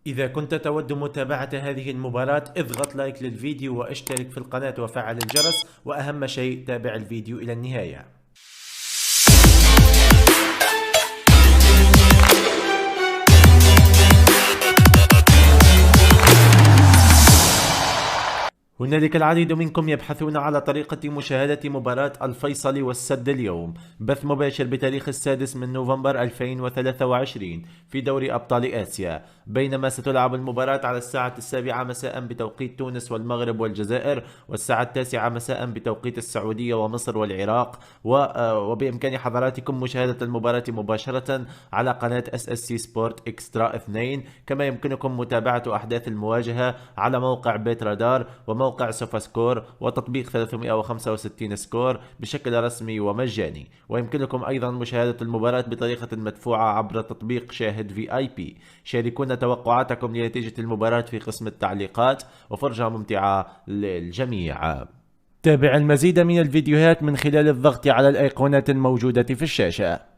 إذا كنت تود متابعة هذه المباراة اضغط لايك للفيديو واشترك في القناة وفعل الجرس، وأهم شيء تابع الفيديو إلى النهاية. هنالك العديد منكم يبحثون على طريقة مشاهدة مباراة الفيصلي والسد اليوم، بث مباشر بتاريخ 6 من نوفمبر 2023 في دوري أبطال آسيا، بينما ستلعب المباراة على الساعة 7 مساء بتوقيت تونس والمغرب والجزائر، والساعة 9 مساء بتوقيت السعودية ومصر والعراق. وبإمكان حضراتكم مشاهدة المباراة مباشرة على قناة SSC سبورت إكسترا 2، كما يمكنكم متابعة أحداث المواجهة على موقع بيت رادار وموقع سوفا سكور وتطبيق 365 سكور بشكل رسمي ومجاني. ويمكنكم أيضا مشاهدة المباراة بطريقة مدفوعة عبر تطبيق شاهد VIP. شاركونا توقعاتكم لنتيجة المباراة في قسم التعليقات، وفرجة ممتعة للجميع. تابع المزيد من الفيديوهات من خلال الضغط على الأيقونات الموجودة في الشاشة.